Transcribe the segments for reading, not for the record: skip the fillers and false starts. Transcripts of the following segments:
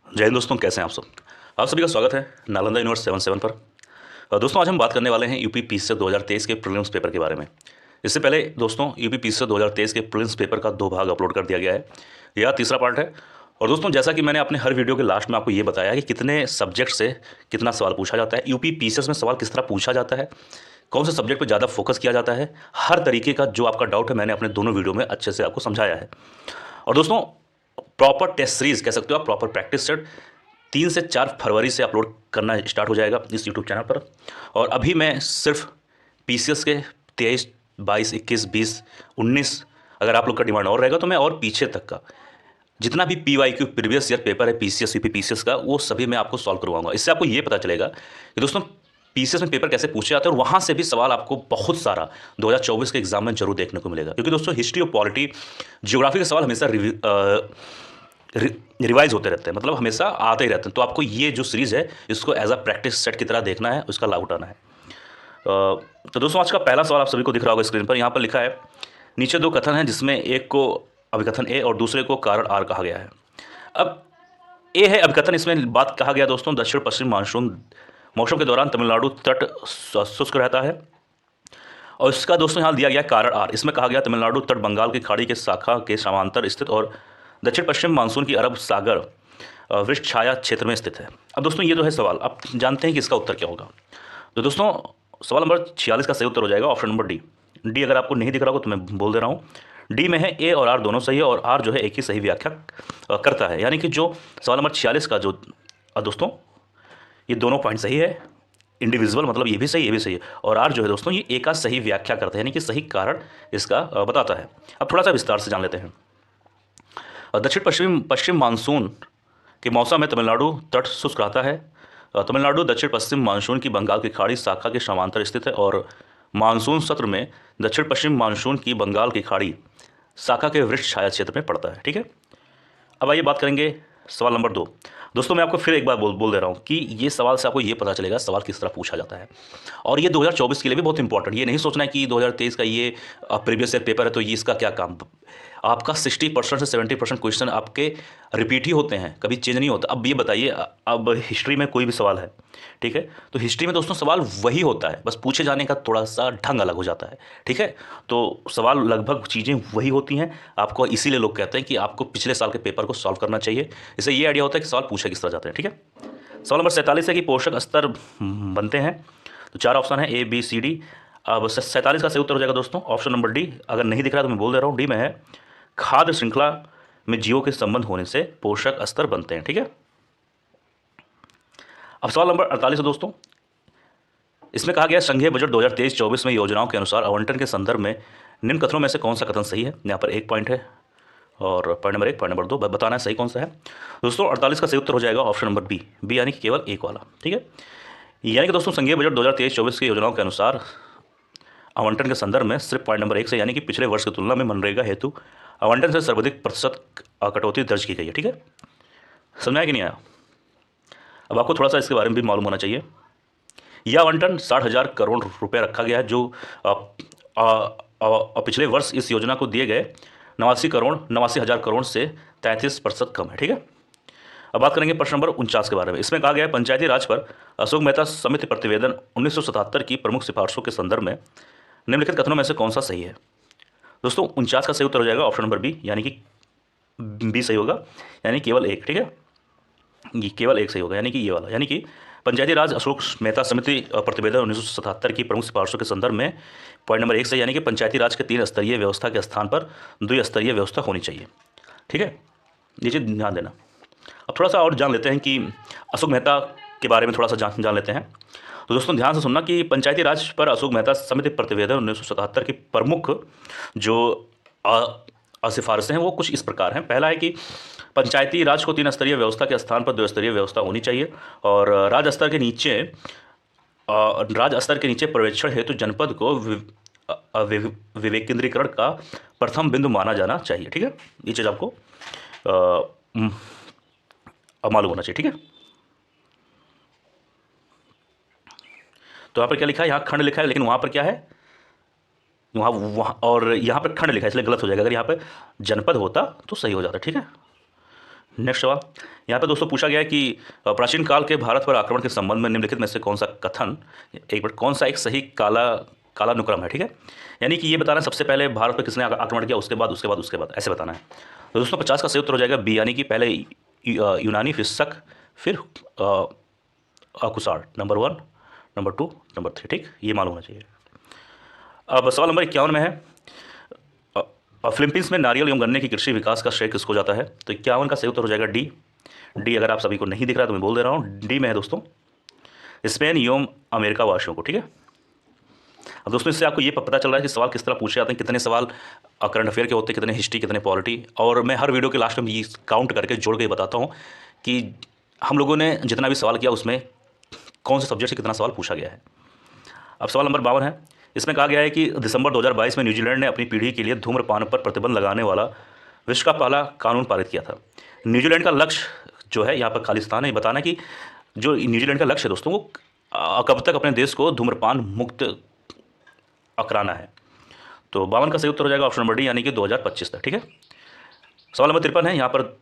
जय हिंद दोस्तों, कैसे हैं आप सब। आप सभी का स्वागत है नालंदा यूनिवर्स 77 पर। दोस्तों, आज हम बात करने वाले हैं यूपी पीसीएस से 2023 के प्रीलिम्स पेपर के बारे में। इससे पहले दोस्तों, यूपी पीसीएस से 2023 के प्रीलिम्स पेपर का 2 भाग अपलोड कर दिया गया है। यह तीसरा पार्ट है। और दोस्तों, जैसा कि मैंने अपने हर वीडियो के लास्ट में आपको ये बताया कि कितने सब्जेक्ट से कितना सवाल पूछा जाता है, यूपी पीसीएस में सवाल किस तरह पूछा जाता है, कौन से सब्जेक्ट पर ज़्यादा फोकस किया जाता है, हर तरीके का जो आपका डाउट है मैंने अपने दोनों वीडियो में अच्छे से आपको समझाया है। और दोस्तों, प्रॉपर टेस्ट सीरीज कह सकते हो आप, प्रॉपर प्रैक्टिस सेट 3 से 4 फरवरी से अपलोड करना स्टार्ट हो जाएगा इस यूट्यूब चैनल पर। और अभी मैं सिर्फ पीसीएस के 23, 22, 21, 20, 19, अगर आप लोग का डिमांड और रहेगा तो मैं और पीछे तक का जितना भी पीवाईक्यू प्रीवियस ईयर पेपर है पीसीएस यूपी पीसीएस का, वो सभी मैं आपको सॉल्व करवाऊंगा। इससे आपको ये पता चलेगा कि दोस्तों पीसीएस में पेपर कैसे पूछे जाते हैं, और वहाँ से भी सवाल आपको बहुत सारा 2024 के एग्जाम में जरूर देखने को मिलेगा। क्योंकि दोस्तों हिस्ट्री और पॉलिटी, ज्योग्राफी के सवाल हमेशा रिवाइज होते रहते हैं, मतलब हमेशा आते ही रहते हैं। तो आपको ये जो सीरीज़ है इसको एज अ प्रैक्टिस सेट की तरह देखना है, उसका लाभ उठाना है। तो दोस्तों, आज का पहला सवाल आप सभी को दिख रहा होगा स्क्रीन पर। यहाँ पर लिखा है, नीचे 2 कथन हैं जिसमें एक को अभिकथन ए और दूसरे को कारण आर कहा गया है। अब ए है अभिकथन, इसमें बात कहा गया दोस्तों दक्षिण पश्चिम मानसून मौसम के दौरान तमिलनाडु तट शुष्क रहता है। और इसका दोस्तों यहाँ दिया गया कारण आर, इसमें कहा गया तमिलनाडु तट बंगाल की खाड़ी के शाखा के समांतर स्थित और दक्षिण पश्चिम मानसून की अरब सागर वृष्ट छाया क्षेत्र में स्थित है। अब दोस्तों ये जो है सवाल, अब जानते हैं कि इसका उत्तर क्या होगा। तो दोस्तों सवाल नंबर 46 का सही उत्तर हो जाएगा ऑप्शन नंबर डी। डी अगर आपको नहीं दिख रहा हो तो मैं बोल दे रहा हूँ, डी में है ए और आर दोनों सही है, और आर जो है एक ही सही व्याख्या करता है। यानी कि जो सवाल नंबर 46 का जो दोस्तों ये दोनों पॉइंट सही है, इंडिविजुअल मतलब ये भी सही ये भी सही है, और आर जो है दोस्तों ये एक का सही व्याख्या करता है, यानी कि सही कारण इसका बताता है। अब थोड़ा सा विस्तार से जान लेते हैं। दक्षिण पश्चिम मानसून के मौसम में तमिलनाडु तट शुष्क रहता है। तमिलनाडु दक्षिण पश्चिम मानसून की बंगाल की खाड़ी शाखा के समांतर स्थित है, और मानसून सत्र में दक्षिण पश्चिम मानसून की बंगाल की खाड़ी शाखा के वृक्ष छाया क्षेत्र में पड़ता है। ठीक है, अब आइए बात करेंगे सवाल नंबर 2। दोस्तों मैं आपको फिर एक बार बोल दे रहा हूँ कि ये सवाल से आपको ये पता चलेगा सवाल किस तरह पूछा जाता है, और ये 2024 के लिए भी बहुत इंपॉर्टेंट। ये नहीं सोचना है कि 2023 का ये प्रीवियस ईयर पेपर है तो ये इसका क्या काम। आपका 60% से 70% क्वेश्चन आपके रिपीट ही होते हैं, कभी चेंज नहीं होता। अब ये बताइए, अब हिस्ट्री में कोई भी सवाल है, ठीक है, तो हिस्ट्री में दोस्तों सवाल वही होता है, बस पूछे जाने का थोड़ा सा ढंग अलग हो जाता है। ठीक है, तो सवाल लगभग चीज़ें वही होती हैं। आपको इसीलिए लोग कहते हैं कि आपको पिछले साल के पेपर को सॉल्व करना चाहिए, इससे ये आइडिया होता है कि सवाल पूछे किस तरह जाते हैं। ठीक है, सवाल नंबर 47 है कि पोषक स्तर बनते हैं। तो 4 ऑप्शन है, ए बी सी डी। अब 47 का सही उत्तर हो जाएगा दोस्तों ऑप्शन नंबर डी। अगर नहीं दिख रहा तो मैं बोल दे रहा हूँ, डी में है खाद्य श्रृंखला में जीवों के संबंध होने से पोषक स्तर बनते हैं। ठीक है, अब सवाल नंबर 48 है दोस्तों। इसमें कहा गया संघीय बजट 2023-24 में योजनाओं के अनुसार आवंटन के संदर्भ में निम्न कथनों में से कौन सा कथन सही है। यहाँ पर 1 पॉइंट है, और पॉइंट नंबर 1, पॉइंट नंबर 2 बताना है सही कौन सा है। दोस्तों 48 का सही उत्तर हो जाएगा ऑप्शन नंबर बी, बी यानी कि केवल एक वाला। ठीक है, यानी कि दोस्तों संघीय बजट 2023-24 की योजनाओं के अनुसार आवंटन के संदर्भ में सिर्फ पॉइंट नंबर 1 से, यानी कि पिछले वर्ष की तुलना में मनरेगा हेतु आवंटन से सर्वाधिक प्रतिशत कटौती दर्ज की गई है। ठीक है, समझ आया कि नहीं आया। अब आपको थोड़ा सा इसके बारे में भी मालूम होना चाहिए। यह आवंटन 60,000 करोड़ रुपए रखा गया है, जो पिछले वर्ष इस योजना को दिए गए 89,000 करोड़ से 33% कम है। ठीक है, अब बात करेंगे प्रश्न नंबर 49 के बारे में। इसमें कहा गया है पंचायती राज पर अशोक मेहता समिति प्रतिवेदन 1977 की प्रमुख सिफारिशों के संदर्भ में निम्नलिखित कथनों में से कौन सा सही है। दोस्तों 49 का सही उत्तर हो जाएगा ऑप्शन नंबर बी, यानी कि बी सही होगा, यानी केवल एक। ठीक है, ये केवल एक सही होगा, यानी कि ये वाला, यानी कि पंचायती राज अशोक मेहता समिति प्रतिवेदन 1977 की प्रमुख सिफारिशों के संदर्भ में पॉइंट नंबर 1 से, यानी कि पंचायती राज के 3 स्तरीय व्यवस्था के स्थान पर 2 स्तरीय व्यवस्था होनी चाहिए। ठीक है, ये चीज़ ध्यान देना। अब थोड़ा सा और जान लेते हैं कि अशोक मेहता के बारे में थोड़ा सा जान लेते हैं। तो दोस्तों ध्यान से सुनना कि पंचायती राज पर अशोक मेहता समिति प्रतिवेदन 1977 की प्रमुख जो सिफारिशें हैं वो कुछ इस प्रकार हैं। पहला है कि पंचायती राज को 3 स्तरीय व्यवस्था के स्थान पर 2 स्तरीय व्यवस्था होनी चाहिए, और राज्य स्तर के नीचे पर्यवेक्षण हेतु जनपद को विवेकेंद्रीकरण का प्रथम बिंदु माना जाना चाहिए। ठीक है, ये चीज़ आपको मालूम होना चाहिए। ठीक है, तो यहाँ पर क्या लिखा है, यहाँ खंड लिखा है, लेकिन वहाँ पर क्या है, वहाँ और यहाँ पर खंड लिखा है, इसलिए गलत हो जाएगा। अगर यहाँ पर जनपद होता तो सही हो जाता। ठीक है, नेक्स्ट सवाल यहाँ पे दोस्तों पूछा गया है कि प्राचीन काल के भारत पर आक्रमण के संबंध में निम्नलिखित में से कौन सा कथन, एक बार कौन सा एक सही कालानुक्रम है, ठीक है। यानी कि ये बताना है सबसे पहले भारत पर किसने आक्रमण किया, उसके बाद ऐसे बताना है। तो दोस्तों 50 का सही उत्तर हो जाएगा बी, यानी कि पहले यूनानी, फिर शक, फिर अकुसार, नंबर 1, नंबर 2, नंबर 3, ठीक, ये मालूम होना चाहिए। अब सवाल नंबर 51 में है फिलीपींस में नारियल एवं गन्ने की कृषि विकास का श्रेय किसको जाता है। तो 51 का सही उत्तर हो जाएगा डी। अगर आप सभी को नहीं दिख रहा तो मैं बोल दे रहा हूँ, डी में है दोस्तों, स्पेन एवं अमेरिका वासियों को, ठीक है। अब दोस्तों इससे आपको ये पता चल रहा है कि सवाल किस तरह पूछे जाते हैं, कितने सवाल करंट अफेयर के होते हैं, कितने हिस्ट्री, कितने पॉलिटी, और मैं हर वीडियो के लास्ट में ये काउंट करके जोड़ के बताता हूँ कि हम लोगों ने जितना भी सवाल किया उसमें कौन से सब्जेक्ट से कितना सवाल पूछा गया है। अब सवाल नंबर 52 है, इसमें कहा गया है कि दिसंबर 2022 में न्यूजीलैंड ने अपनी पीढ़ी के लिए धूम्रपान पर प्रतिबंध लगाने वाला विश्व का पहला कानून पारित किया था। न्यूजीलैंड का लक्ष्य जो है, यहाँ पर खालिस्तान है, बताना कि जो न्यूजीलैंड का लक्ष्य है दोस्तों वो कब तक अपने देश को धूम्रपान मुक्त कराना है। तो 52 का सही उत्तर हो जाएगा ऑप्शन नंबर डी, यानी कि 2025 तक, ठीक है। सवाल नंबर 53 है, यहाँ पर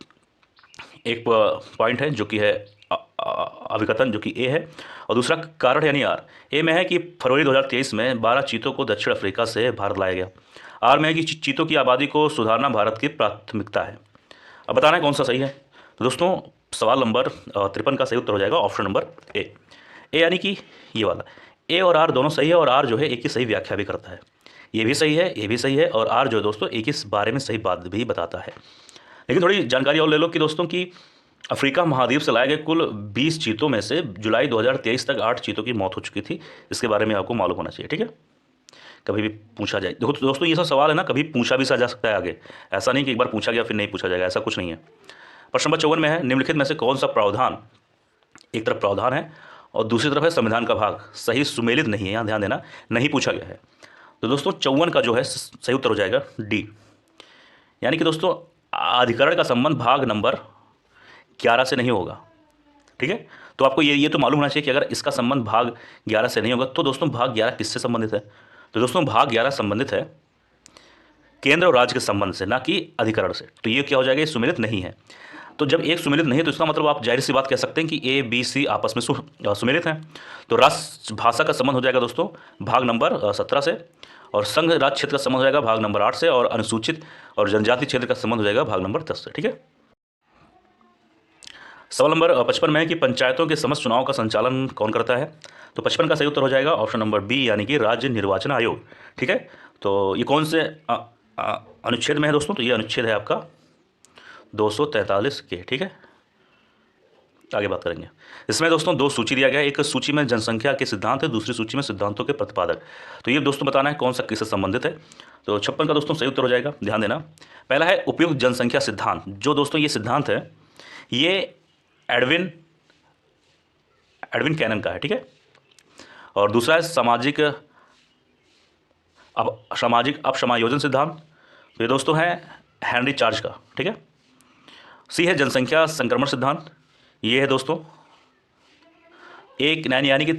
एक पॉइंट है जो कि है अभिकथन, जो कि ए है, और दूसरा कारण यानी आर। ए में है कि फरवरी 2023 में 12 चीतों को दक्षिण अफ्रीका से भारत लाया गया। आर में है कि चीतों की आबादी को सुधारना भारत की प्राथमिकता है। अब बताना है कौन सा सही है। तो दोस्तों सवाल नंबर 53 का सही उत्तर हो जाएगा ऑप्शन नंबर ए यानी कि ये वाला। ए और आर दोनों सही है, और आर जो है एक ही सही व्याख्या भी करता है। ये भी सही है, ये भी सही है, और आर जो है दोस्तों एक इस बारे में सही बात भी बताता है। लेकिन थोड़ी जानकारी और ले लो कि दोस्तों की अफ्रीका महाद्वीप से लाए गए कुल 20 चीतों में से जुलाई 2023 तक 8 चीतों की मौत हो चुकी थी। इसके बारे में आपको मालूम होना चाहिए, ठीक है। कभी भी पूछा जाए, देखो दोस्तों ये सब सवाल है ना, कभी पूछा भी जा सकता है आगे, ऐसा नहीं कि एक बार पूछा गया फिर नहीं पूछा जाएगा, ऐसा कुछ नहीं है। प्रश्न नंबर 54 में है, निम्नलिखित में से कौन सा प्रावधान, एक तरफ प्रावधान है और दूसरी तरफ है संविधान का भाग, सही सुमेलित नहीं है, यहाँ ध्यान देना, नहीं पूछा गया है। तो दोस्तों 54 का जो है सही उत्तर हो जाएगा डी, यानी कि दोस्तों अधिकरण का संबंध भाग नंबर 11 से नहीं होगा, ठीक है। तो आपको ये तो मालूम होना चाहिए कि अगर इसका संबंध भाग 11 से नहीं होगा तो दोस्तों भाग 11 किससे संबंधित है। तो दोस्तों भाग 11 संबंधित है केंद्र और राज्य के संबंध से, ना कि अधिकरण से। तो ये क्या हो जाएगा, ये सुमेलित नहीं है। तो जब एक सुमेलित नहीं है तो इसका मतलब आप जाहिर सी बात कह सकते हैं कि ए बी सी आपस में सुमेलित हैं। तो राष्ट्रभाषा का संबंध हो जाएगा दोस्तों भाग नंबर 17 से, और संघ राज्य क्षेत्र का संबंध हो जाएगा भाग नंबर 8 से, और अनुसूचित और जनजाति क्षेत्र का संबंध हो जाएगा भाग नंबर 10 से, ठीक है। सवाल नंबर 55 में है कि पंचायतों के समस्त चुनाव का संचालन कौन करता है। तो 55 का सही उत्तर हो जाएगा ऑप्शन नंबर बी, यानी कि राज्य निर्वाचन आयोग, ठीक है। तो ये कौन से अनुच्छेद में है दोस्तों, तो ये अनुच्छेद है आपका 243 के, ठीक है। आगे बात करेंगे। इसमें दोस्तों दो सूची दिया गया है, एक सूची में जनसंख्या के सिद्धांत है, दूसरी सूची में सिद्धांतों के प्रतिपादक। तो ये दोस्तों बताना है कौन सा किससे संबंधित है। तो 56 का दोस्तों सही उत्तर हो जाएगा, ध्यान देना। पहला है उपयुक्त जनसंख्या सिद्धांत, जो दोस्तों ये सिद्धांत है ये एडविन कैनन का है, ठीक है। और दूसरा है सामाजिक अपसमायोजन सिद्धांत, तो ये दोस्तों है हेनरी चार्ज का, ठीक है। सी है जनसंख्या संक्रमण सिद्धांत, ये है दोस्तों एक नैन यानी कि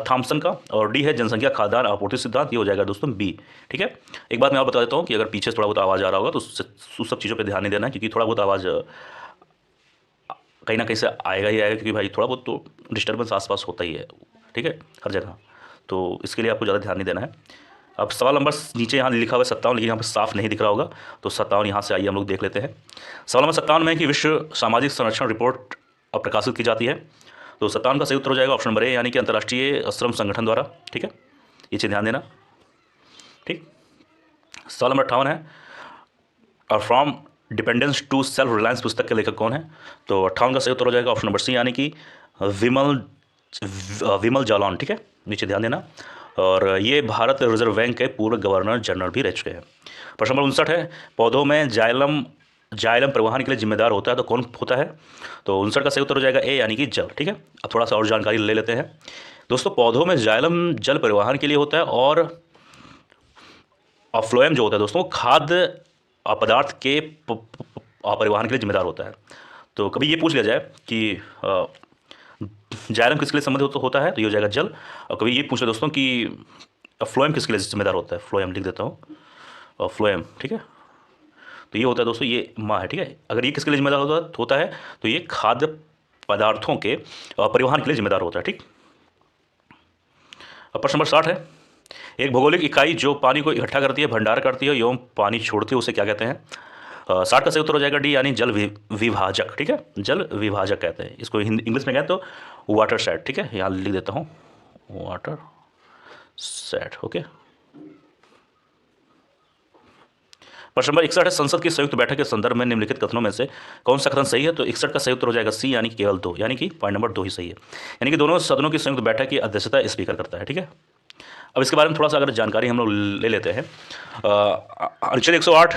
थॉमसन का, और डी है जनसंख्या खाद्यान्न आपूर्ति सिद्धांत, ये हो जाएगा दोस्तों बी, ठीक है। एक बात मैं और बता देता हूँ कि अगर पीछे थोड़ा बहुत आवाज़ आ रहा होगा तो उस सब चीज़ों पे ध्यान नहीं देना है, क्योंकि थोड़ा बहुत आवाज़ कहीं ना कहीं से आएगा ही आएगा, क्योंकि भाई थोड़ा बहुत तो डिस्टर्बेंस आसपास होता ही है, ठीक है, हर जगह। तो इसके लिए आपको ज़्यादा ध्यान नहीं देना है। अब सवाल नंबर नीचे यहाँ लिखा हुआ है 57, लेकिन यहाँ पर साफ नहीं दिख रहा होगा, तो 57 यहाँ से आइए हम लोग देख लेते हैं। सवाल नंबर 57 में कि विश्व सामाजिक संरक्षण रिपोर्ट अब प्रकाशित की जाती है। तो 57 का सही उत्तर हो जाएगा ऑप्शन नंबर ए, यानी कि अंतर्राष्ट्रीय श्रम संगठन द्वारा, ठीक है, ये चीज़ ध्यान देना, ठीक। सवाल नंबर 58 है, और from dependence to self reliance पुस्तक के लेखक कौन है। तो 58 का सही उत्तर हो जाएगा ऑप्शन नंबर सी, यानी कि विमल जालौन, ठीक है, नीचे ध्यान देना। और ये भारत रिजर्व बैंक के पूर्व गवर्नर जनरल भी रह चुके हैं। प्रश्न नंबर 59 है, पौधों में जाइलम परिवहन के लिए जिम्मेदार होता है तो कौन होता है। तो 59 का सही उत्तर हो जाएगा ए, यानी कि जल, ठीक है। अब थोड़ा सा और जानकारी ले लेते हैं दोस्तों। पौधों में जाइलम जल परिवहन के लिए होता है, और फ्लोएम जो होता है दोस्तों खाद्य पदार्थ के परिवहन के लिए जिम्मेदार होता है। तो कभी ये पूछ लिया जाए कि जाइलम किसके लिए संबंधित होता है, तो ये हो जाएगा जल। और कभी ये पूछ ले दोस्तों कि फ्लोएम किसके लिए जिम्मेदार होता है, फ्लोएम लिख देता हूँ, और फ्लोएम, ठीक है। तो ये होता है दोस्तों, ये माँ है, ठीक है। अगर ये किसके लिए जिम्मेदार होता है तो ये खाद्य पदार्थों के परिवहन के लिए जिम्मेदार होता है, ठीक। अब प्रश्न नंबर 60 है, एक भौगोलिक इकाई जो पानी को इकट्ठा करती है, भंडार करती है एवं पानी छोड़ती है, उसे क्या कहते हैं? 60 का सही उत्तर हो जाएगा डी, यानी जल विभाजक, ठीक है, जल विभाजक कहते हैं इसको। इंग्लिश में कहते तो वाटर सेट, ठीक है, यहाँ लिख देता हूँ वाटर सेट, ओके। प्रश्न नंबर 61 है, संसद की संयुक्त बैठक के संदर्भ में निम्नलिखित कथनों में से कौन सा कथन सही है? तो 61 का सही उत्तर हो जाएगा सी, यानी कि केवल 2, यानी कि पॉइंट नंबर 2 ही सही है। यानी कि दोनों सदनों की संयुक्त बैठक की अध्यक्षता स्पीकर करता है, ठीक है। अब इसके बारे में थोड़ा सा अगर जानकारी हम लोग ले लेते हैं। अनुच्छेद 108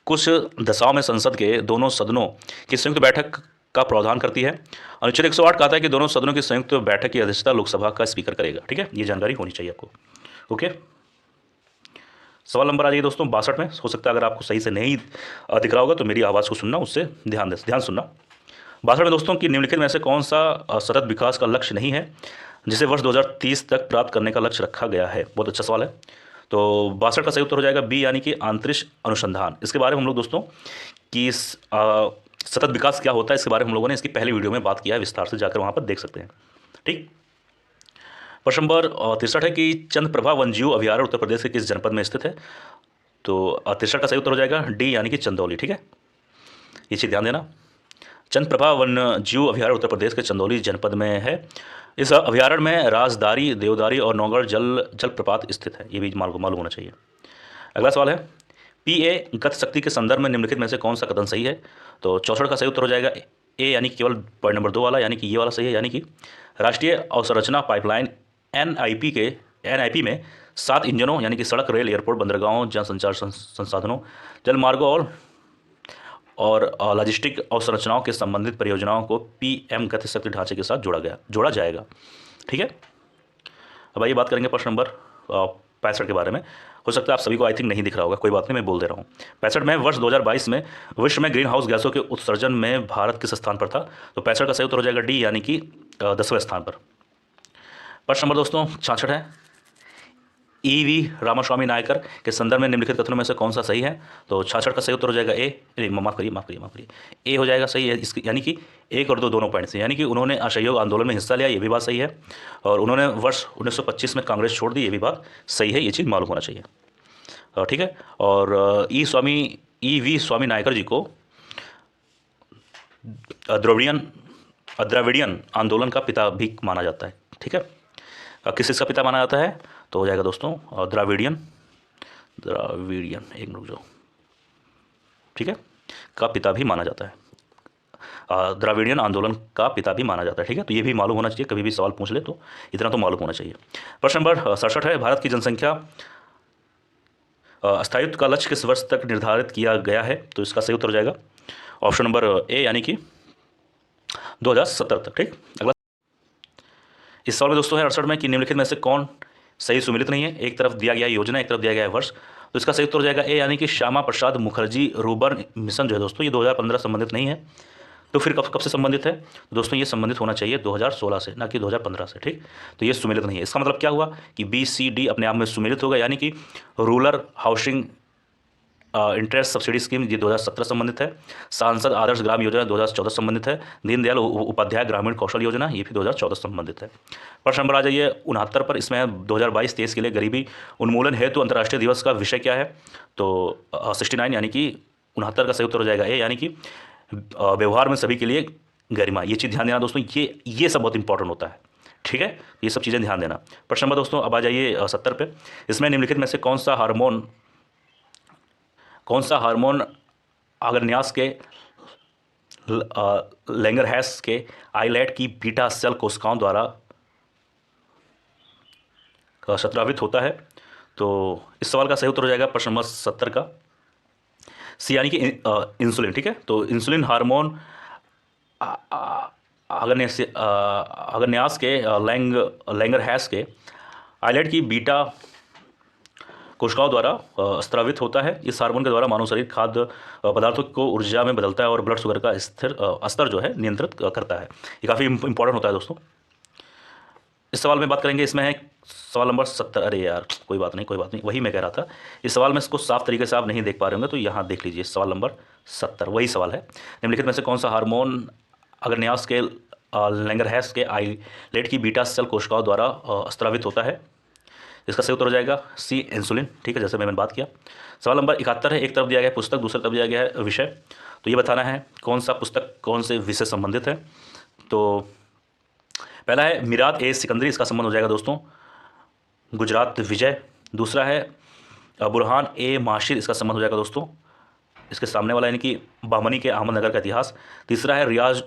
कुछ दशाओं में संसद के दोनों सदनों की संयुक्त बैठक का प्रावधान करती है। अनुच्छेद 108 कहता है कि दोनों सदनों की संयुक्त बैठक की अध्यक्षता लोकसभा का स्पीकर करेगा, ठीक है। ये जानकारी होनी चाहिए आपको, ओके। सवाल नंबर आ जाइए दोस्तों 62 में। हो सकता है अगर आपको सही से नहीं दिख रहा होगा तो मेरी आवाज़ को सुनना, उससे ध्यान सुनना। 62 में दोस्तों कि निम्नलिखित में से कौन सा सतत विकास का लक्ष्य नहीं है जिसे वर्ष 2030 तक प्राप्त करने का लक्ष्य रखा गया है? बहुत अच्छा सवाल है। तो 62 का सही उत्तर हो जाएगा बी, यानी कि अंतरिक्ष अनुसंधान। इसके बारे में हम लोग दोस्तों कि सतत विकास क्या होता है इसके बारे में हम लोगों ने इसकी पहली वीडियो में बात किया है, विस्तार से जाकर वहाँ पर देख सकते हैं, ठीक। प्रश्न नंबर 63 है कि चंद्रप्रभा वन्यजीव अभयारण्य उत्तर प्रदेश के किस जनपद में स्थित है? तो 63 का सही उत्तर हो जाएगा डी, यानी कि चंदौली, ठीक है। ये चीज़ ध्यान देना, चंद्रप्रभा वन्यजीव अभयारण्य उत्तर प्रदेश के चंदौली जनपद में है। इस अभयारण्य में राजदारी, देवदारी और नौगढ़ जलप्रपात स्थित है, ये भी मालूम होना चाहिए। अगला सवाल है, पीए गति शक्ति के संदर्भ में निम्नलिखित में से कौन सा कथन सही है? तो 64 का सही उत्तर हो जाएगा ए, यानी कि केवल पॉइंट नंबर 2 वाला, यानी कि ये वाला सही है। यानी कि राष्ट्रीय अवसंरचना पाइपलाइन एनआईपी में 7 इंजनों, यानी कि सड़क, रेल, एयरपोर्ट, बंदरगाहों, जनसंचार संसाधनों, जलमार्गों और लॉजिस्टिक अवसंरचनाओं के संबंधित परियोजनाओं को पीएम गति शक्ति ढांचे के साथ जोड़ा जाएगा, ठीक है। अब आइए बात करेंगे प्रश्न नंबर 65 के बारे में। हो सकता है आप सभी को आई थिंक नहीं दिख रहा होगा, कोई बात नहीं, मैं बोल दे रहा हूँ। 65 में वर्ष 2022 में विश्व में ग्रीन हाउस गैसों के उत्सर्जन में भारत किस स्थान पर था? तो 65 का सही उत्तर हो जाएगा डी, यानी कि 10वें स्थान पर। प्रश्न नंबर दोस्तों 66 है, ईवी रामास्वामी नायकर के संदर्भ में निम्नलिखित कथनों में से कौन सा सही है? तो 66 का सही उत्तर हो जाएगा ए, माफ करिए, ए हो जाएगा सही है इसकी, यानी कि 1 और 2 दोनों पॉइंट से, यानी कि उन्होंने असहयोग आंदोलन में हिस्सा लिया, ये भी बात सही है, और उन्होंने वर्ष 1925 में कांग्रेस छोड़ दी, ये भी बात सही है, ये चीज़ मालूम होना चाहिए, ठीक है। और ई वी स्वामी नायकर जी को द्रविडियन आंदोलन का पिता भी माना जाता है, ठीक है। किस चीज़ का पिता माना जाता है? तो हो जाएगा दोस्तों द्राविडियन, एक मिनट जाओ, ठीक है, का पिता भी माना जाता है, द्राविडियन आंदोलन का पिता भी माना जाता है, ठीक है। तो ये भी मालूम होना चाहिए, कभी भी सवाल पूछ ले तो इतना तो मालूम होना चाहिए। प्रश्न नंबर 67 है, भारत की जनसंख्या स्थायित्व का लक्ष्य किस वर्ष तक निर्धारित किया गया है? तो इसका सही उत्तर हो जाएगा ऑप्शन नंबर ए, यानी कि 2070 तक, ठीक। अगला इस सवाल में दोस्तों है 68 में कि निम्नलिखित में से कौन सही सुमिलित नहीं है? एक तरफ दिया गया योजना, एक तरफ दिया गया है वर्ष, तो इसका सही उत्तर हो जाएगा ए, यानी कि श्यामा प्रसाद मुखर्जी रूर्बन मिशन जो है दोस्तों, ये 2015 संबंधित नहीं है। तो फिर कब से संबंधित है? तो दोस्तों ये संबंधित होना चाहिए 2016 से, ना कि 2015 से, ठीक। तो ये सुमिलित नहीं है। इसका मतलब क्या हुआ कि बी, सी, डी अपने आप में सुमिलित होगा, यानी कि rural housing interest subsidy scheme ये 2017 संबंधित है, सांसद आदर्श ग्राम योजना 2014 संबंधित है, दीनदयाल उपाध्याय ग्रामीण कौशल योजना ये भी 2014 संबंधित है। प्रश्न नंबर आ जाइए 69 पर, इसमें 2022-23 के लिए गरीबी उन्मूलन हेतु अंतर्राष्ट्रीय दिवस का विषय क्या है? तो 69, यानी कि 69 का सही उत्तर हो जाएगा ए, यानी कि व्यवहार में सभी के लिए गरिमा। ये चीज़ ध्यान देना दोस्तों, ये सब बहुत इंपॉर्टेंट होता है, ठीक है, ये सब चीज़ें ध्यान देना। प्रश्न नंबर दोस्तों अब आ जाइए 70 पे, इसमें निम्नलिखित में से कौन सा हार्मोन अग्रन्यास के लैंगरहैंस के आइलैट की बीटा सेल कोशिकाओं द्वारा स्रावित होता है? तो इस सवाल का सही उत्तर हो जाएगा प्रश्न नंबर 70 का सी, यानी कि इंसुलिन, ठीक है। तो इंसुलिन हार्मोन अग्रन्यास के लैंगरहैंस के आइलैट की बीटा कोशिकाओं द्वारा स्रावित होता है। इस हार्मोन के द्वारा मानव शरीर खाद्य पदार्थों को ऊर्जा में बदलता है और ब्लड शुगर का स्तर जो है नियंत्रित करता है। ये काफ़ी इंपॉर्टेंट होता है दोस्तों। इस सवाल में बात करेंगे, इसमें है सवाल नंबर 70। अरे यार कोई बात नहीं, कोई बात नहीं, वही मैं कह रहा था। इस सवाल में इसको साफ तरीके से आप नहीं देख पा रहे होंगे, तो यहाँ देख लीजिए, सवाल नंबर 70 वही सवाल है। निम्नलिखित में से कौन सा हार्मोन अग्रन्यास के लैंगरहैंस के आइलेट की बीटा सेल कोशिकाओं द्वारा स्रावित होता है? इसका सही उत्तर हो जाएगा सी, इंसुलिन। ठीक है, जैसे मैंने बात किया। सवाल नंबर 71 है, एक तरफ दिया गया है पुस्तक, दूसरी तरफ दिया गया है विषय, तो ये बताना है कौन सा पुस्तक कौन से विषय संबंधित है। तो पहला है मिराद ए सिकंदरी, इसका संबंध हो जाएगा दोस्तों गुजरात विजय। दूसरा है बुरहान ए माशिर, इसका संबंध हो जाएगा दोस्तों इसके सामने वाला यानी कि बामनी के अहमदनगर का इतिहास। तीसरा है रियाज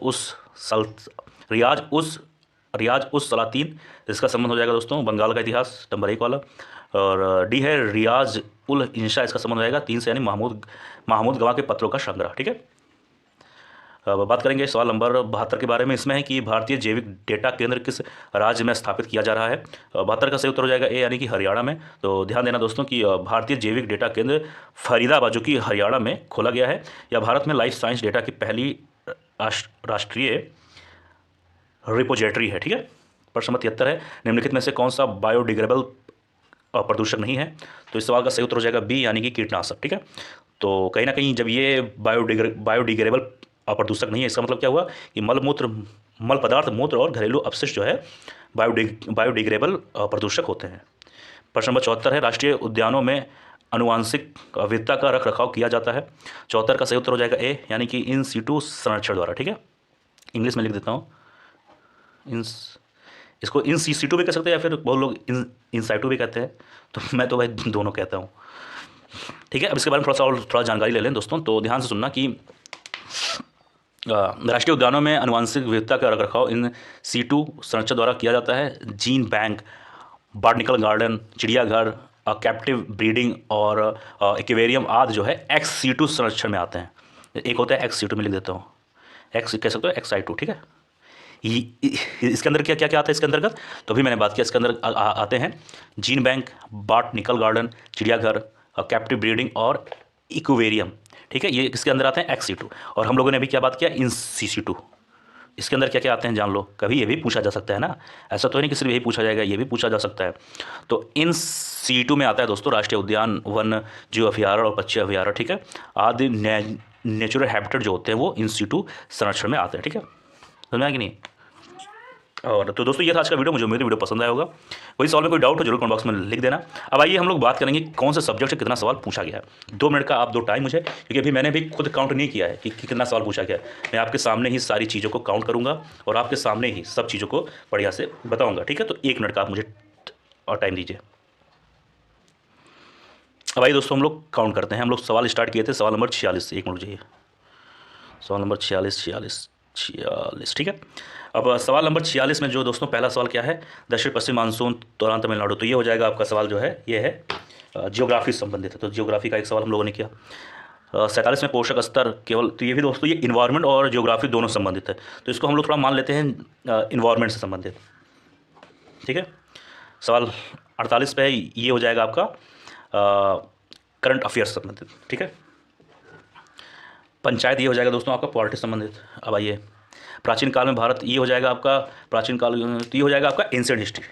उस सलातीन, इसका संबंध हो जाएगा दोस्तों बंगाल का इतिहास, नंबर 1 वाला। और डी है रियाज उल इंशा, इसका संबंध हो जाएगा 3 से यानी महमूद गवाह के पत्रों का संग्रह। ठीक है, अब बात करेंगे सवाल नंबर 72 के बारे में। इसमें है कि भारतीय जैविक डेटा केंद्र किस राज्य में स्थापित किया जा रहा है? 72 का सही उत्तर हो जाएगा ए, यानी कि हरियाणा में। तो ध्यान देना दोस्तों कि भारतीय जैविक डेटा केंद्र फरीदाबाद, जो कि हरियाणा में खोला गया है। यह भारत में लाइफ साइंस डेटा की पहली राष्ट्रीय रिपोजिटरी है। ठीक है, प्रश्न नंबर 73 है, निम्नलिखित में से कौन सा बायोडिग्रेडेबल प्रदूषक नहीं है? तो इस सवाल का सही उत्तर हो जाएगा बी, यानी कि कीटनाशक। ठीक है, तो कहीं ना कहीं जब ये बायोडिग्रेडेबल प्रदूषक नहीं है, इसका मतलब क्या हुआ कि मल पदार्थ, मूत्र और घरेलू अपशिष्ट जो है बायोडिग्रेडेबल प्रदूषक होते हैं। प्रश्न नंबर 74 है, राष्ट्रीय उद्यानों में अनुवांशिक विविधता का रख रखाव किया जाता है? 74 का सही उत्तर हो जाएगा ए, यानी कि इन सीटू संरक्षण द्वारा। ठीक है, इंग्लिश में लिख देता हूँ, इसको इन सीटू भी कह सकते हैं, या फिर बहुत लोग इन साइटू भी कहते हैं, तो मैं तो भाई दोनों कहता हूँ। ठीक है, अब इसके बारे में थोड़ा जानकारी ले लें दोस्तों। तो ध्यान से सुनना कि राष्ट्रीय उद्यानों में अनुवांशिक विविधता का रखरखाव इन सीटू संरक्षण द्वारा किया जाता है। जीन बैंक, बॉटनिकल गार्डन, चिड़ियाघर, कैप्टिव ब्रीडिंग और एक्वेरियम आदि जो है एक्स सीटू संरक्षण में आते हैं। एक होता है एक्स सीटू, में लिख देता हूँ, एक्स कह सकते हो, एक्स आई टू। ठीक है, इसके अंदर क्या क्या क्या आता है इसके अंतर्गत? तो अभी मैंने बात किया, इसके अंदर आते हैं जीन बैंक, बॉटनिकल गार्डन, चिड़ियाघर, कैप्टिव ब्रीडिंग और इक्वेरियम। ठीक है, ये किसके अंदर आते हैं? Ex situ. और हम लोगों ने अभी क्या बात किया? In situ. इसके अंदर क्या क्या आते हैं जान लो, कभी ये भी पूछा जा सकता है ना, ऐसा तो नहीं कि सिर्फ यही पूछा जाएगा, ये भी पूछा जा सकता है। तो इन सी टू में आता है दोस्तों राष्ट्रीय उद्यान, वन जीव अभयारण्य और पक्षी अभयारण्य। ठीक है, आदि नेचुरल हैबिटेट जो होते हैं वो इन सी टू संरक्षण में आते हैं। ठीक है, समझ आया कि नहीं? और तो दोस्तों ये था आज का वीडियो, मुझे उम्मीद है वीडियो पसंद आया होगा। कोई सवाल में कोई डाउट हो जरूर कमेंट बॉक्स में लिख देना। अब आइए हम लोग बात करेंगे कौन से सब्जेक्ट से कितना सवाल पूछा गया है। 2 मिनट का आप दो टाइम मुझे, क्योंकि अभी मैंने भी खुद काउंट नहीं किया है कि कितना सवाल पूछा गया है। मैं आपके सामने ही सारी चीज़ों को काउंट करूँगा और आपके सामने ही सब चीज़ों को बढ़िया से बताऊँगा। ठीक है, तो 1 मिनट का आप मुझे और टाइम दीजिए। अब आइए दोस्तों हम लोग काउंट करते हैं। हम लोग सवाल स्टार्ट किए थे सवाल नंबर 46 से। 1 मिनट चाहिए, सवाल नंबर 46। ठीक है, अब सवाल नंबर 46 में जो दोस्तों पहला सवाल क्या है? दक्षिण पश्चिम मानसून दौरान तमिलनाडु। तो ये हो जाएगा आपका सवाल जो है, ये है जियोग्राफी संबंधित है। तो जियोग्राफी का एक सवाल हम लोगों ने किया। 47 में पोषक स्तर केवल, तो ये भी दोस्तों ये इन्वायरमेंट और जियोग्राफी दोनों संबंधित है, तो इसको हम लोग थोड़ा मान लेते हैं इन्वायरमेंट से संबंधित। ठीक है, सवाल 48 पे ये हो जाएगा आपका करंट अफेयर्स संबंधित। ठीक है, पंचायत ये हो जाएगा दोस्तों आपका पॉलिटिक्स संबंधित। अब आइए प्राचीन काल में भारत, ये हो जाएगा आपका प्राचीन काल, तो ये हो जाएगा आपका एंशिएंट हिस्ट्री।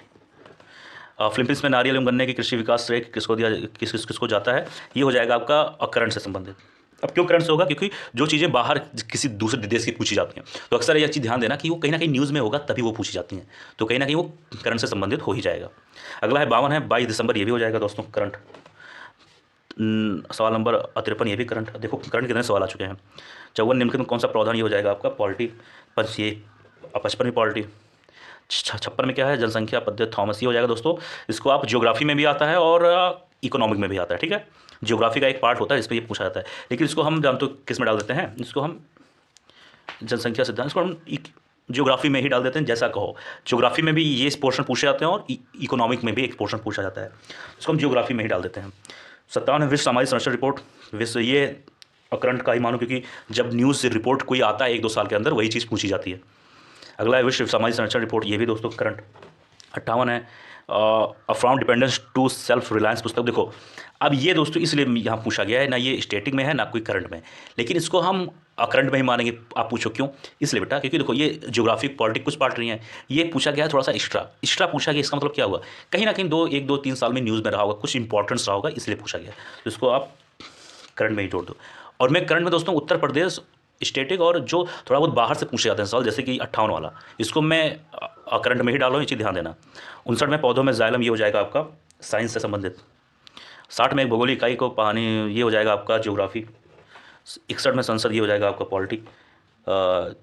फिलीपींस में नारियल एवं गन्ने की कृषि विकास श्रेय किसको जाता है? ये हो जाएगा आपका करंट से संबंधित। अब क्यों करंट से होगा? क्योंकि जो चीज़ें बाहर किसी दूसरे देश की पूछी जाती हैं, तो अक्सर यह चीज़ ध्यान देना कि वो कहीं ना कहीं न्यूज़ में होगा तभी वो पूछी जाती हैं, तो कहीं ना कहीं वो करंट से संबंधित हो ही जाएगा। अगला है 52 है 22 दिसंबर, ये भी हो जाएगा दोस्तों करंट। सवाल नंबर 53 ये भी करंट। देखो करंट कितने सवाल आ चुके हैं। 54 निम्नलिखित में कौन सा प्रावधान? ये हो जाएगा आपका पॉलिटी। 55 में पॉलिटी। 56 में क्या है? जनसंख्या पद्धति थॉमस, ये हो जाएगा दोस्तों। इसको आप ज्योग्राफी में भी आता है और इकोनॉमिक में भी आता है। ठीक है, ज्योग्राफी का एक पार्ट होता है, इस पर ये पूछा जाता है, लेकिन इसको हम जानते हो किस में डाल देते हैं? इसको हम जनसंख्या सिद्धांत, इसको हम ज्योग्राफी में ही डाल देते हैं। जैसा कहो, ज्योग्राफी में भी ये पोर्शन पूछे जाते हैं और इकोनॉमिक में भी एक पोर्शन पूछा जाता है, इसको हम ज्योग्राफी में ही डाल देते हैं। 57 विश्व सामाजिक संरक्षण रिपोर्ट। विश्व, ये करंट का ही मानो, क्योंकि जब न्यूज़ से रिपोर्ट कोई आता है 1-2 साल के अंदर, वही चीज़ पूछी जाती है। अगला है विश्व सामाजिक संरक्षण रिपोर्ट, ये भी दोस्तों करंट। 58 है from dependence to self reliance पुस्तक। देखो अब ये दोस्तों इसलिए यहाँ पूछा गया है, ना ये स्टेटिक में है ना कोई करंट में, लेकिन इसको हम करंट में ही मानेंगे। आप पूछो क्यों, इसलिए बेटा क्योंकि देखो ये ज्योग्राफी पॉलिटिक्स कुछ पार्ट नहीं है, ये पूछा गया है थोड़ा सा एक्स्ट्रा पूछा गया। इसका मतलब क्या हुआ, कहीं ना कहीं 1 2 3 साल में न्यूज़ में रहा होगा, कुछ इंपॉर्टेंस रहा होगा, इसलिए पूछा गया। तो इसको आप करंट में ही जोड़ दो। और मैं करंट में दोस्तों उत्तर प्रदेश स्टेटिक और जो थोड़ा बहुत बाहर से पूछे जाते हैं सवाल, जैसे कि 58 वाला, इसको मैं करंट में ही डालो, ये चीज़ ध्यान देना। 59 में पौधों में जाइलम, ये हो जाएगा आपका साइंस से संबंधित। 60 में एक भूगोलिक इकाई को पानी, ये हो जाएगा आपका ज्योग्राफी। 61 में संसद, ये हो जाएगा आपका पॉलिटी।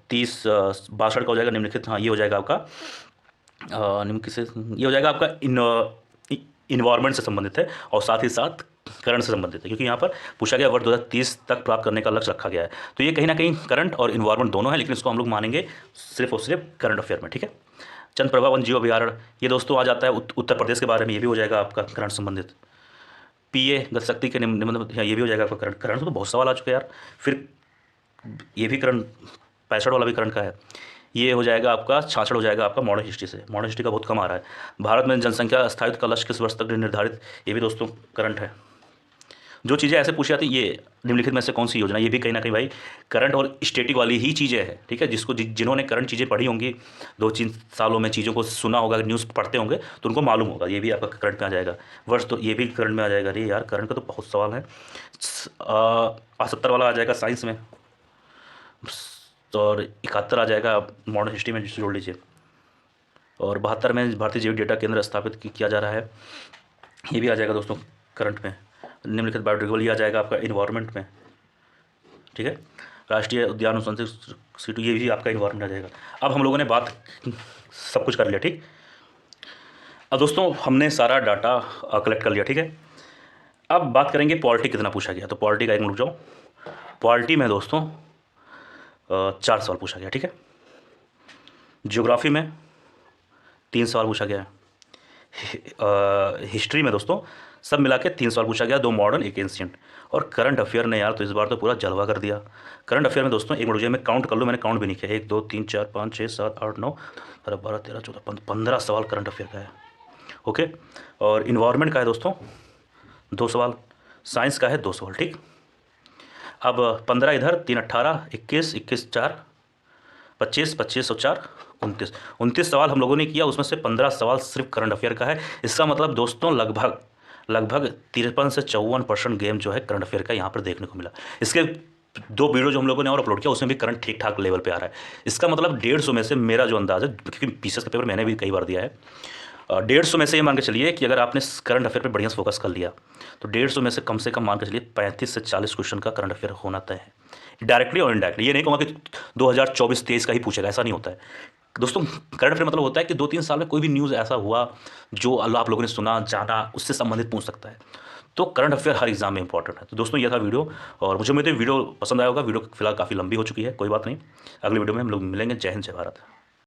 62 का हो जाएगा निम्नलिखित, हाँ ये हो जाएगा आपका निम्नलिखित से, ये हो जाएगा आपका इन्वायरमेंट से संबंधित है और साथ ही साथ करंट से संबंधित है, क्योंकि यहाँ पर पूछा गया वर्ष 2030 तक प्राप्त करने का लक्ष्य रखा गया है। तो ये कहीं ना कहीं करंट और इन्वायरमेंट दोनों है, लेकिन इसको हम लोग मानेंगे सिर्फ और सिर्फ करंट अफेयर में, ठीक है। चंद्रप्रभा वन जीव अभ्यारण्य, ये दोस्तों आ जाता है उत्तर प्रदेश के बारे में, ये भी हो जाएगा आपका करंट संबंधित। पीए गत शक्ति के निम्न, ये भी हो जाएगा आपका करंट। करंट तो बहुत सवाल आ चुके हैं यार। फिर ये भी करंट 65 वाला भी करंट का है। ये हो जाएगा आपका 66 हो जाएगा आपका मॉडर्न हिस्ट्री से। मॉडर्न हिस्ट्री का बहुत कम आ रहा है। भारत में जनसंख्या स्थायित्व का लक्ष्य किस वर्ष तक निर्धारित, ये भी दोस्तों करंट है। जो चीज़ें ऐसे पूछी जाती ये निम्नलिखित में से कौन सी योजना, ये भी कहीं ना कहीं भाई करंट और स्टेटिक वाली ही चीज़ें हैं, ठीक है। जिन्होंने करंट चीज़ें पढ़ी होंगी 2-3 सालों में, चीज़ों को सुना होगा, न्यूज़ पढ़ते होंगे, तो उनको मालूम होगा। ये भी आपका करंट में आ जाएगा। वर्ष तो ये भी करंट में आ जाएगा। अरे यार करंट का तो बहुत सवाल है। 70 वाला आ जाएगा साइंस में, और 71 आ जाएगा मॉडर्न हिस्ट्री में, जोड़ लीजिए। और 72 में भारतीय जैविक डेटा केंद्र स्थापित किया जा रहा है, ये भी आ जाएगा दोस्तों करंट में। निम्नलिखित बायोडिग्रेडेबल, ये आ जाएगा आपका इन्वायरमेंट में, ठीक है। राष्ट्रीय उद्यान अनुसंधान सीटू, ये भी आपका इन्वायरमेंट आ जाएगा। अब हम लोगों ने बात सब कुछ कर लिया, ठीक। अब दोस्तों हमने सारा डाटा कलेक्ट कर लिया, ठीक है। अब बात करेंगे पॉलिटी कितना पूछा गया। तो पॉलिटी का एक मिनट रुक जाओ। पॉलिटी में दोस्तों 4 सवाल पूछा गया, ठीक है। ज्योग्राफी में 3 सवाल पूछा गया है। हिस्ट्री में दोस्तों सब मिला के 3 सवाल पूछा गया, 2 मॉडर्न 1 एंशिएंट। और करंट अफेयर ने यार तो इस बार तो पूरा जलवा कर दिया। करंट अफेयर में दोस्तों एक मिनट मैं काउंट कर लूँ, मैंने काउंट भी नहीं किया। 1 2 3 4 5 6 7 8 9 10 12 13 14 15 सवाल करंट अफेयर का है, ओके। और इन्वायरमेंट का है दोस्तों 2 सवाल, साइंस का है 2 सवाल, ठीक। अब 15 इधर, 3 18 21 21 4 25 25 और 4 29 सवाल हम लोगों ने किया। उसमें से 15 सवाल सिर्फ करंट अफेयर का है। इसका मतलब दोस्तों लगभग 53 से 54% गेम जो है करंट अफेयर का यहाँ पर देखने को मिला। इसके 2 वीडियो जो हम लोगों ने और अपलोड किया उसमें भी करंट ठीक ठाक लेवल पे आ रहा है। इसका मतलब 150 में से मेरा जो अंदाज़ है, क्योंकि पीसीएस का पेपर मैंने भी कई बार दिया है, 150 में से ये मान के चलिए कि अगर आपने करंट अफेयर पे बढ़िया से फोकस कर लिया तो 150 में से कम मान के चलिए 35 से 40 क्वेश्चन का करंट अफेयर होना तय है, डायरेक्टली और इनडायरेक्टली। ये नहीं कहूँगा कि 2024-23 का ही पूछेगा, ऐसा नहीं होता है दोस्तों। करंट अफेयर मतलब होता है कि 2-3 साल में कोई भी न्यूज़ ऐसा हुआ जो आप लोगों ने सुना जाना, उससे संबंधित पूछ सकता है। तो करंट अफेयर हर एग्जाम में इंपॉर्टेंट है। तो दोस्तों ये था वीडियो, और मुझे वीडियो पसंद आया होगा। वीडियो फिलहाल काफ़ी लंबी हो चुकी है, कोई बात नहीं। अगले वीडियो में हम लोग मिलेंगे। जय हिंद, जय भारत।